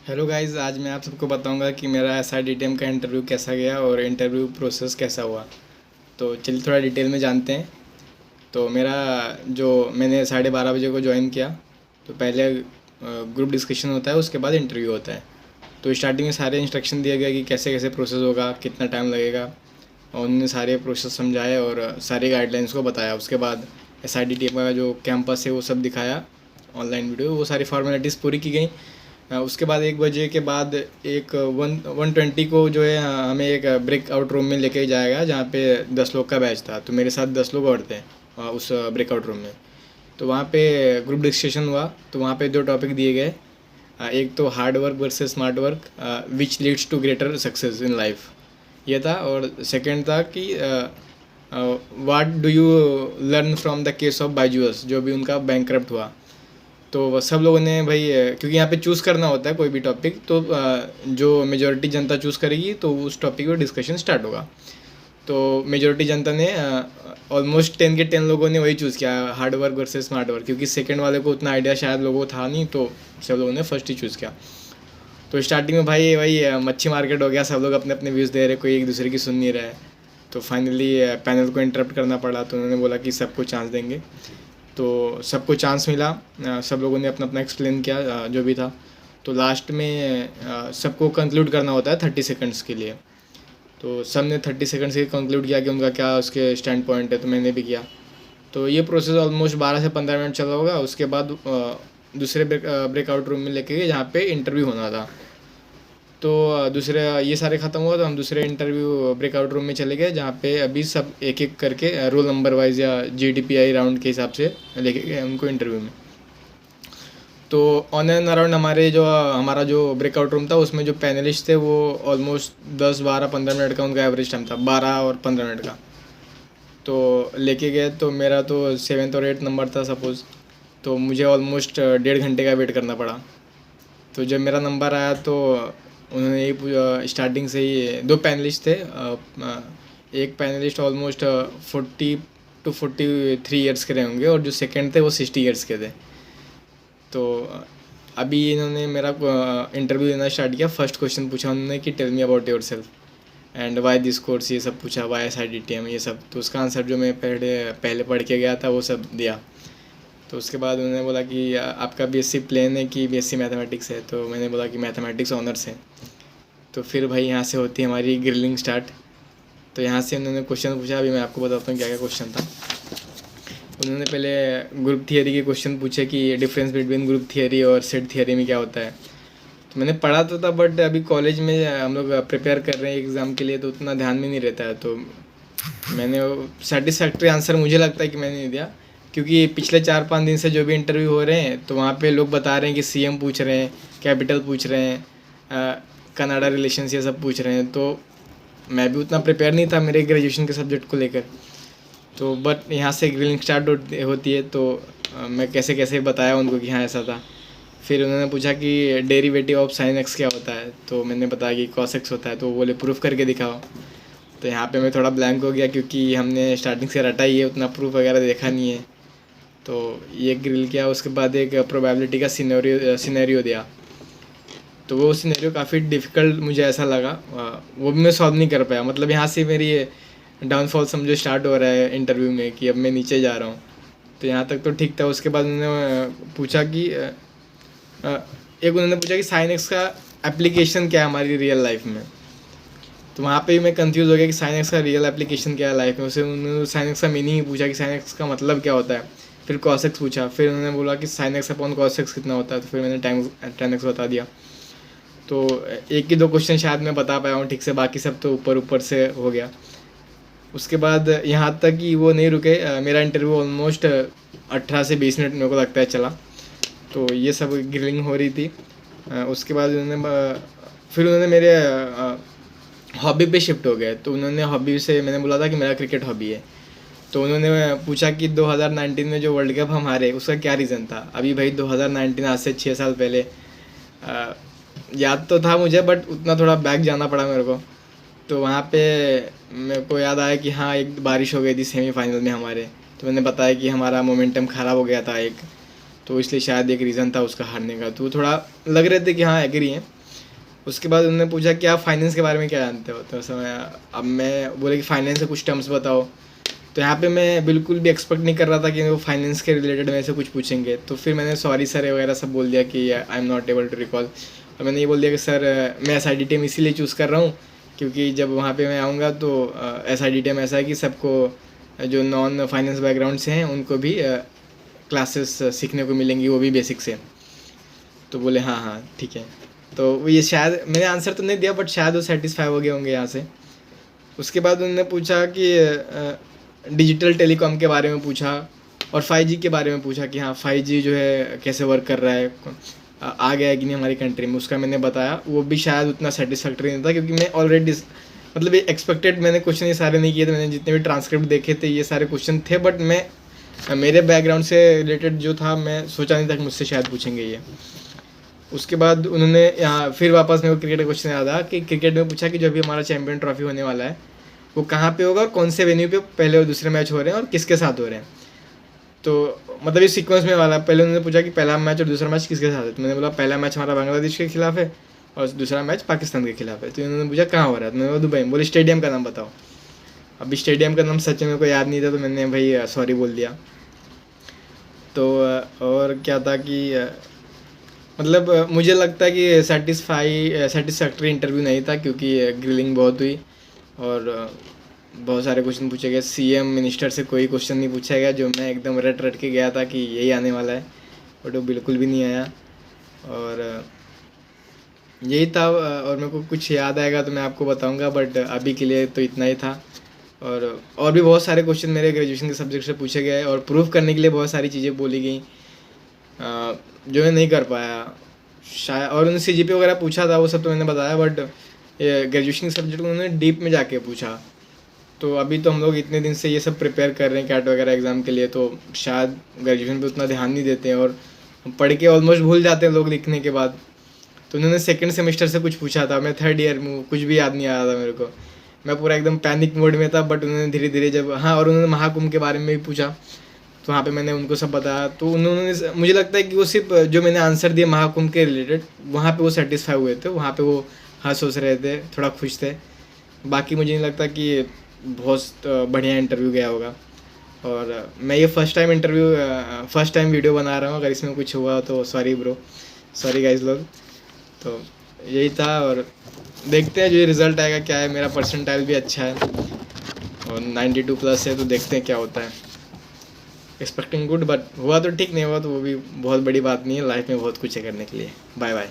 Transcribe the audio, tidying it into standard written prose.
Hello guys, आज मैं आप सबको बताऊंगा कि मेरा SIDTM का इंटरव्यू कैसा गया और इंटरव्यू प्रोसेस कैसा हुआ। तो चलिए थोड़ा डिटेल में जानते हैं। तो मेरा जो मैंने 12:30 बजे को ज्वाइन किया। तो पहले ग्रुप डिस्कशन होता है, उसके बाद इंटरव्यू होता है। तो स्टार्टिंग में सारे इंस्ट्रक्शन दिए गए कि कैसे कैसे प्रोसेस होगा, कितना टाइम लगेगा, और उन्होंने सारे प्रोसेस समझाए और सारी गाइडलाइंस को बताया। उसके बाद SIDTM का जो कैंपस है वो सब दिखाया, ऑनलाइन वीडियो, वो सारी फॉर्मेलिटीज़ पूरी की गई। उसके बाद 1 बजे के बाद एक 120 को जो है, हमें एक ब्रेकआउट रूम में लेके जाएगा जहाँ पे 10 लोग का बैच था। तो मेरे साथ 10 लोग और थे उस ब्रेकआउट रूम में। तो वहाँ पे ग्रुप डिस्कशन हुआ। तो वहाँ पे 2 टॉपिक दिए गए। एक तो hard work versus smart work, which leads to greater success in life, ये था। और सेकंड था कि what do you learn from the case of Byju's, जो भी उनका बैंकरप्ट हुआ। तो वो सब लोगों ने भाई, क्योंकि यहाँ पे चूज़ करना होता है कोई भी टॉपिक, तो जो मेजॉरिटी जनता चूज़ करेगी तो उस टॉपिक पर डिस्कशन स्टार्ट होगा। तो मेजॉरिटी जनता ने ऑलमोस्ट 10 के 10 लोगों ने वही चूज़ किया, hard work versus smart work, क्योंकि सेकंड वाले को उतना आइडिया शायद लोगों को था नहीं, तो सब लोगों ने फर्स्ट ही चूज़ किया। तो स्टार्टिंग में भाई वही मच्छी मार्केट हो गया, सब लोग अपने अपने व्यूज़ दे रहे, कोई एक दूसरे की सुन नहीं रहा है। तो फाइनली पैनल को इंटरप्ट करना पड़ा। तो उन्होंने बोला कि सबको चांस देंगे। तो सबको चांस मिला। सब लोगों ने अपना अपना एक्सप्लेन किया, जो भी था। तो लास्ट में सबको कंक्लूड करना होता है 30 सेकंड्स के लिए। तो सब ने 30 सेकंड्स के कंक्लूड किया कि उनका क्या उसके स्टैंड पॉइंट है। तो मैंने भी किया। तो ये प्रोसेस ऑलमोस्ट 12 से 15 मिनट चला होगा। उसके बाद दूसरे ब्रेकआउट रूम में लेके गए जहाँ पे इंटरव्यू होना था। तो दूसरे ये सारे ख़त्म हुआ तो हम दूसरे इंटरव्यू ब्रेकआउट रूम में चले गए, जहाँ पे अभी सब एक एक करके रोल नंबर वाइज या GDPI राउंड के हिसाब से लेके गए उनको इंटरव्यू में। तो ऑन एंड अराउंड हमारा जो ब्रेकआउट रूम था, उसमें जो पैनलिस्ट थे वो ऑलमोस्ट 10 12 15 मिनट का उनका एवरेज टाइम था, 12 और 15 मिनट का। तो लेके गए। तो मेरा तो 7th और 8th नंबर था सपोज़। तो मुझे ऑलमोस्ट 1.5 घंटे का वेट करना पड़ा। तो जब मेरा नंबर आया तो उन्होंने यही पूछा, स्टार्टिंग से ही 2 पैनलिस्ट थे। एक पैनलिस्ट ऑलमोस्ट 40 to 43 ईयर्स के रहे होंगे, और जो सेकंड थे वो 60 ईयर्स के थे। तो अभी इन्होंने मेरा इंटरव्यू देना स्टार्ट किया। फर्स्ट क्वेश्चन पूछा उन्होंने कि tell me about yourself and why this course, ये सब पूछा, वाई SIDTM, ये सब। तो उसका आंसर जो मैं पहले पहले पढ़ के गया था वो सब दिया। तो उसके बाद उन्होंने बोला कि आपका BSc प्लेन है कि BSc मैथमेटिक्स है। तो मैंने बोला कि मैथमेटिक्स ऑनर्स है। तो फिर भाई यहाँ से होती है हमारी ग्रिलिंग स्टार्ट। तो यहाँ से उन्होंने क्वेश्चन पूछा। अभी मैं आपको बताता हूँ क्या क्या क्वेश्चन था। उन्होंने पहले ग्रुप थियरी के क्वेश्चन पूछे कि डिफरेंस बिटवीन ग्रुप थियरी और सेट थियरी में क्या होता है। तो मैंने पढ़ा तो था, बट अभी कॉलेज में हम लोग प्रिपेयर कर रहे हैं एग्ज़ाम के लिए, तो उतना ध्यान में नहीं रहता है। तो मैंने सेटिस्फैक्ट्री आंसर मुझे लगता है कि मैंने नहीं दिया, क्योंकि पिछले 4 5 दिन से जो भी इंटरव्यू हो रहे हैं तो वहाँ पे लोग बता रहे हैं कि CM पूछ रहे हैं, कैपिटल पूछ रहे हैं, कनाडा रिलेशंस ये सब पूछ रहे हैं। तो मैं भी उतना प्रिपेयर नहीं था मेरे ग्रेजुएशन के सब्जेक्ट को लेकर। तो बट यहाँ से ग्रिलिंग स्टार्ट होती है। तो मैं कैसे कैसे बताया उनको कि हाँ ऐसा था। फिर उन्होंने पूछा कि डेरिवेटिव ऑफ साइन एक्स क्या होता है। तो मैंने बताया कि कॉस एक्स होता है। तो वो बोले प्रूफ करके दिखाओ। तो यहाँ पे मैं थोड़ा ब्लैंक हो गया, क्योंकि हमने स्टार्टिंग से रटा ही है, उतना प्रूफ वगैरह देखा नहीं है। तो ये ग्रिल किया। उसके बाद एक प्रोबेबिलिटी का सिनेरियो दिया। तो वो सिनेरियो काफ़ी डिफ़िकल्ट मुझे ऐसा लगा, वो भी मैं सॉल्व नहीं कर पाया। मतलब यहाँ से मेरी डाउनफॉल समझो स्टार्ट हो रहा है इंटरव्यू में, कि अब मैं नीचे जा रहा हूँ। तो यहाँ तक तो ठीक था। उसके बाद उन्होंने पूछा कि एक उन्होंने पूछा कि साइन एक्स का एप्लीकेशन क्या है हमारी रियल लाइफ में। तो वहाँ पे मैं कंफ्यूज हो गया कि साइन एक्स का रियल एप्लीकेशन क्या है लाइफ में। उसे उन्होंने साइन एक्स का मीनिंग पूछा कि साइन एक्स का मतलब क्या होता है। फिर कॉस एक्स पूछा। फिर उन्होंने बोला कि sine x upon cos x कितना होता है। तो फिर मैंने टेन एक्स बता दिया। तो एक ही दो क्वेश्चन शायद मैं बता पाया हूँ ठीक से, बाकी सब तो ऊपर ऊपर से हो गया। उसके बाद यहाँ तक कि वो नहीं रुके, मेरा इंटरव्यू ऑलमोस्ट 18 से 20 मिनट मेरे को लगता है चला। तो ये सब ग्रिलिंग हो रही थी। उसके बाद फिर उन्होंने मेरे हॉबी पे शिफ्ट हो गए। तो उन्होंने हॉबी से, मैंने बोला था कि मेरा क्रिकेट हॉबी है। तो उन्होंने पूछा कि 2019 में जो वर्ल्ड कप हम हारे उसका क्या रीज़न था। अभी भाई 2019 आज से 6 साल पहले, याद तो था मुझे, बट उतना थोड़ा बैक जाना पड़ा मेरे को। तो वहाँ पे मेरे को याद आया कि हाँ एक बारिश हो गई थी सेमीफाइनल में हमारे। तो मैंने बताया कि हमारा मोमेंटम ख़राब हो गया था एक, तो इसलिए शायद एक रीज़न था उसका हारने का। तो थोड़ा लग रहे थे कि हाँ एग्री हैं। उसके बाद उन्होंने पूछा कि आप फाइनेंस के बारे में क्या जानते हो, तो समय अब मैं बोले कि फाइनेंस के कुछ टर्म्स बताओ। तो यहाँ पे मैं बिल्कुल भी एक्सपेक्ट नहीं कर रहा था कि वो फाइनेंस के रिलेटेड मेरे से कुछ पूछेंगे, तो फिर मैंने सॉरी सर वगैरह सब बोल दिया कि I am not able to recall. और मैंने ये बोल दिया कि सर मैं S I D T M इसीलिए चूज़ कर रहा हूँ क्योंकि जब वहाँ पे मैं आऊँगा तो S I D T M ऐसा है कि सबको जो नॉन फाइनेंस बैकग्राउंड से हैं उनको भी क्लासेस सीखने को मिलेंगी, वो भी बेसिक से। तो बोले हाँ हाँ ठीक है। तो वो ये शायद मैंने आंसर तो नहीं दिया बट शायद वो सेटिस्फाई हो गए होंगे यहाँ से। उसके बाद उन्होंने पूछा कि डिजिटल टेलीकॉम के बारे में पूछा और 5G के बारे में पूछा कि हाँ 5G जो है कैसे वर्क कर रहा है, आ गया है कि नहीं हमारी कंट्री में। उसका मैंने बताया, वो भी शायद उतना सेटिस्फैक्ट्री नहीं था क्योंकि मैं ऑलरेडी मतलब ये एक्सपेक्टेड मैंने क्वेश्चन ये सारे नहीं किए थे। मैंने जितने भी ट्रांसक्रिप्ट देखे थे ये सारे क्वेश्चन थे बट मैं मेरे बैकग्राउंड से रिलेटेड जो था मैं सोचा नहीं था कि मुझसे शायद पूछेंगे ये। उसके बाद उन्होंने यहाँ फिर वापस मेरे को क्रिकेट का क्वेश्चन याद आया कि क्रिकेट में पूछा कि जो भी हमारा चैम्पियन ट्रॉफी होने वाला है वो कहाँ पे होगा और कौन से वेन्यू पे पहले और दूसरे मैच हो रहे हैं और किसके साथ हो रहे हैं। तो मतलब इस सीक्वेंस में वाला पहले उन्होंने पूछा कि पहला मैच और दूसरा मैच किसके साथ है, तो मैंने बोला पहला मैच हमारा बांग्लादेश के खिलाफ है और दूसरा मैच पाकिस्तान के खिलाफ है। तो उन्होंने पूछा कहाँ हो रहा है, तो मैंने बोला दुबई में। बोले स्टेडियम का नाम बताओ। अभी स्टेडियम का नाम सच में मेरे को याद नहीं था तो मैंने भाई सॉरी बोल दिया। तो और क्या था कि मतलब मुझे लगता है कि सेटिस्फैक्ट्री इंटरव्यू नहीं था क्योंकि ग्रिलिंग बहुत हुई और बहुत सारे क्वेश्चन पूछे गए। सीएम मिनिस्टर से कोई क्वेश्चन नहीं पूछा गया जो मैं एकदम रट रट के गया था कि यही आने वाला है, बट वो बिल्कुल भी नहीं आया। और यही था। और मेरे को कुछ याद आएगा तो मैं आपको बताऊंगा बट अभी के लिए तो इतना ही था। और भी बहुत सारे क्वेश्चन मेरे ग्रेजुएशन के सब्जेक्ट से पूछे गए और प्रूफ करने के लिए बहुत सारी चीज़ें बोली गई जो मैं नहीं कर पाया शायद। और उन्होंने CGP वगैरह पूछा था, वो सब तो मैंने बताया बट ग्रेजुएशन के सब्जेक्ट उन्होंने डीप में जाके पूछा। तो अभी तो हम लोग इतने दिन से ये सब प्रिपेयर कर रहे हैं कैट वगैरह एग्ज़ाम के लिए, तो शायद ग्रेजुएशन पे उतना ध्यान नहीं देते हैं और पढ़ के ऑलमोस्ट भूल जाते हैं लोग लिखने के बाद। तो उन्होंने सेकंड सेमेस्टर से कुछ पूछा था, मैं थर्ड ईयर में हूँ, कुछ भी याद नहीं आ रहा था मेरे को। मैं पूरा एकदम पैनिक मोड में था बट उन्होंने धीरे धीरे जब हाँ और उन्होंने महाकुंभ के बारे में भी पूछा तो वहाँ पे मैंने उनको सब बताया। तो उन्होंने मुझे लगता है कि वो सिर्फ जो मैंने आंसर दिया महाकुंभ के रिलेटेड वहाँ पे वो सेटिस्फाई हुए थे, वहाँ पे वो हंस हंस रहे थे, थोड़ा खुश थे। बाकी मुझे नहीं लगता कि बहुत बढ़िया इंटरव्यू गया होगा। और मैं ये फर्स्ट टाइम वीडियो बना रहा हूँ, अगर इसमें कुछ हुआ तो सॉरी ब्रो, सॉरी गाइज लोग। तो यही था और देखते हैं जो रिज़ल्ट आएगा क्या है। मेरा परसेंटाइल भी अच्छा है और 92+ है, तो देखते हैं क्या होता है। एक्सपेक्टिंग गुड बट हुआ तो ठीक, नहीं हुआ तो वो भी बहुत बड़ी बात नहीं है। लाइफ में बहुत कुछ है करने के लिए। Bye bye.